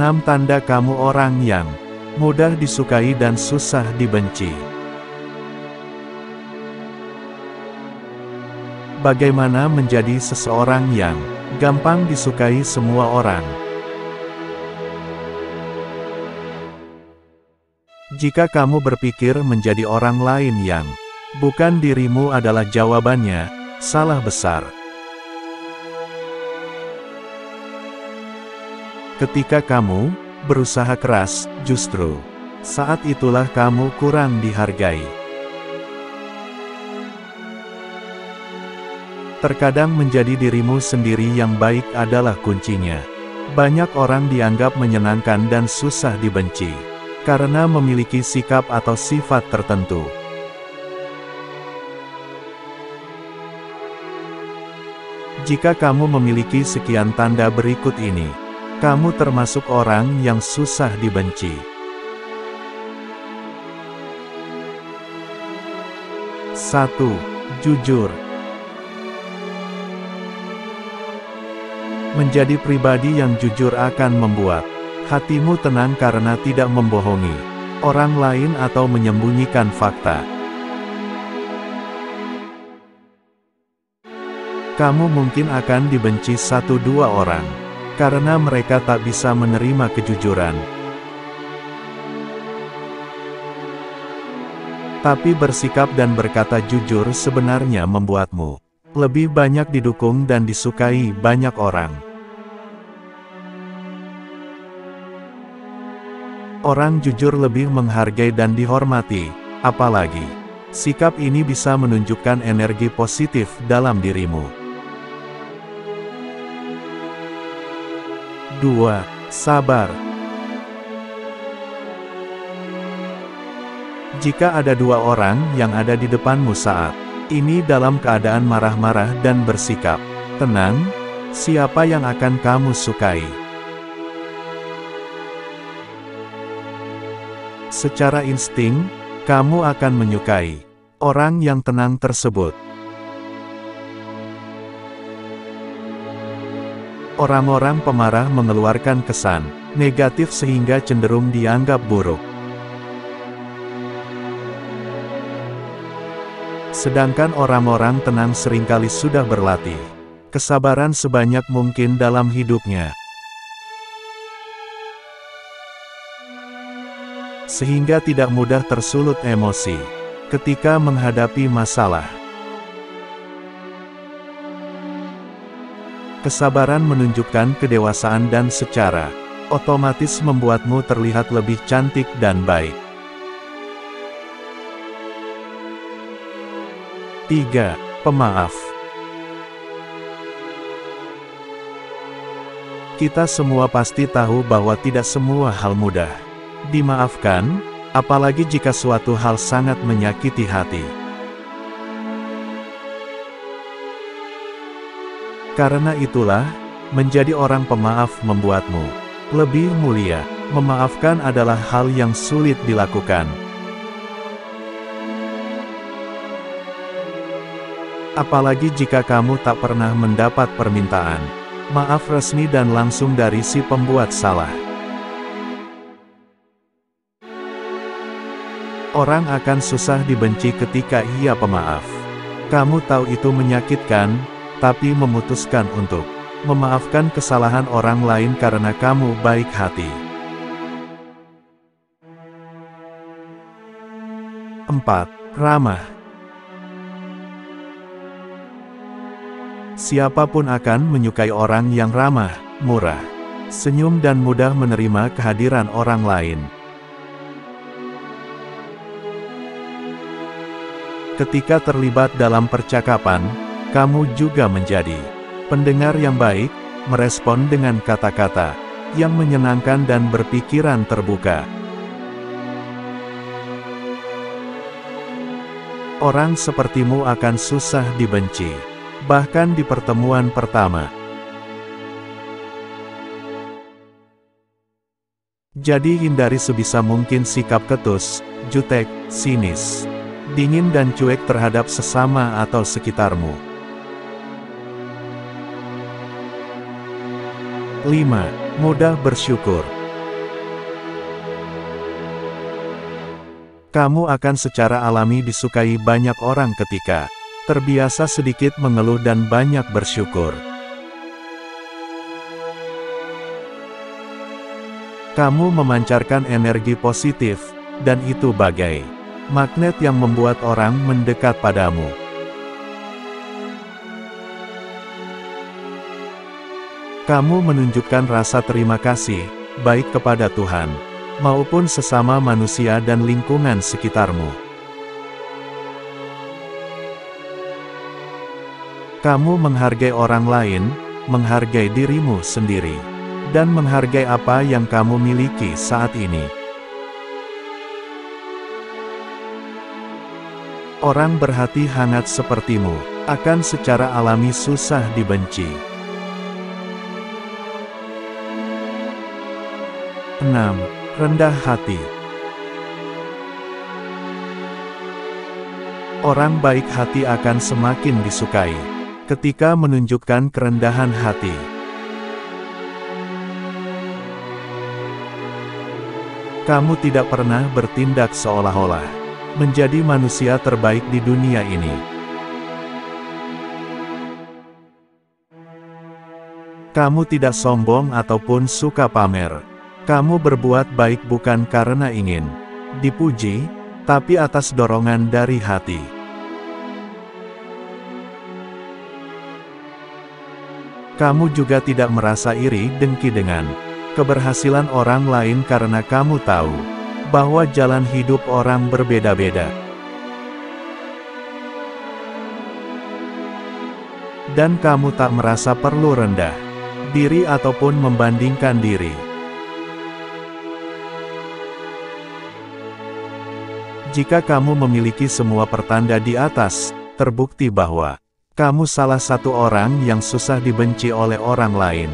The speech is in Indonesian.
6 tanda kamu orang yang mudah disukai dan susah dibenci. Bagaimana menjadi seseorang yang gampang disukai semua orang? Jika kamu berpikir menjadi orang lain yang bukan dirimu adalah jawabannya, salah besar. Ketika kamu berusaha keras, justru saat itulah kamu kurang dihargai. Terkadang menjadi dirimu sendiri yang baik adalah kuncinya. Banyak orang dianggap menyenangkan dan susah dibenci karena memiliki sikap atau sifat tertentu. Jika kamu memiliki sekian tanda berikut ini, kamu termasuk orang yang susah dibenci. 1. Jujur. Menjadi pribadi yang jujur akan membuat hatimu tenang karena tidak membohongi orang lain atau menyembunyikan fakta. Kamu mungkin akan dibenci 1-2 orang karena mereka tak bisa menerima kejujuran. Tapi bersikap dan berkata jujur sebenarnya membuatmu lebih banyak didukung dan disukai banyak orang. Orang jujur lebih menghargai dan dihormati, apalagi sikap ini bisa menunjukkan energi positif dalam dirimu. 2. Sabar. Jika ada 2 orang yang ada di depanmu saat ini dalam keadaan marah-marah dan bersikap tenang, siapa yang akan kamu sukai? Secara insting, kamu akan menyukai orang yang tenang tersebut. Orang-orang pemarah mengeluarkan kesan negatif sehingga cenderung dianggap buruk. Sedangkan orang-orang tenang seringkali sudah berlatih kesabaran sebanyak mungkin dalam hidupnya, sehingga tidak mudah tersulut emosi ketika menghadapi masalah. Kesabaran menunjukkan kedewasaan dan secara otomatis membuatmu terlihat lebih cantik dan baik. 3. Pemaaf. Kita semua pasti tahu bahwa tidak semua hal mudah dimaafkan, apalagi jika suatu hal sangat menyakiti hati. Karena itulah, menjadi orang pemaaf membuatmu lebih mulia. Memaafkan adalah hal yang sulit dilakukan. Apalagi jika kamu tak pernah mendapat permintaan maaf resmi dan langsung dari si pembuat salah. Orang akan susah dibenci ketika ia pemaaf. Kamu tahu itu menyakitkan, tapi memutuskan untuk memaafkan kesalahan orang lain karena kamu baik hati. 4. Ramah. Siapapun akan menyukai orang yang ramah, murah, senyum dan mudah menerima kehadiran orang lain. Ketika terlibat dalam percakapan, kamu juga menjadi pendengar yang baik, merespon dengan kata-kata yang menyenangkan dan berpikiran terbuka. Orang sepertimu akan susah dibenci, bahkan di pertemuan pertama. Jadi hindari sebisa mungkin sikap ketus, jutek, sinis, dingin dan cuek terhadap sesama atau sekitarmu. 5. Mudah bersyukur. Kamu akan secara alami disukai banyak orang ketika terbiasa sedikit mengeluh dan banyak bersyukur. Kamu memancarkan energi positif, dan itu bagai magnet yang membuat orang mendekat padamu. Kamu menunjukkan rasa terima kasih, baik kepada Tuhan, maupun sesama manusia dan lingkungan sekitarmu. Kamu menghargai orang lain, menghargai dirimu sendiri, dan menghargai apa yang kamu miliki saat ini. Orang berhati hangat sepertimu akan secara alami susah dibenci. 6. Rendah hati. Orang baik hati akan semakin disukai ketika menunjukkan kerendahan hati. Kamu tidak pernah bertindak seolah-olah menjadi manusia terbaik di dunia ini. Kamu tidak sombong ataupun suka pamer. Kamu berbuat baik bukan karena ingin dipuji, tapi atas dorongan dari hati. Kamu juga tidak merasa iri dengki dengan keberhasilan orang lain karena kamu tahu bahwa jalan hidup orang berbeda-beda. Dan kamu tak merasa perlu rendah diri ataupun membandingkan diri. Jika kamu memiliki semua pertanda di atas, terbukti bahwa kamu salah satu orang yang susah dibenci oleh orang lain.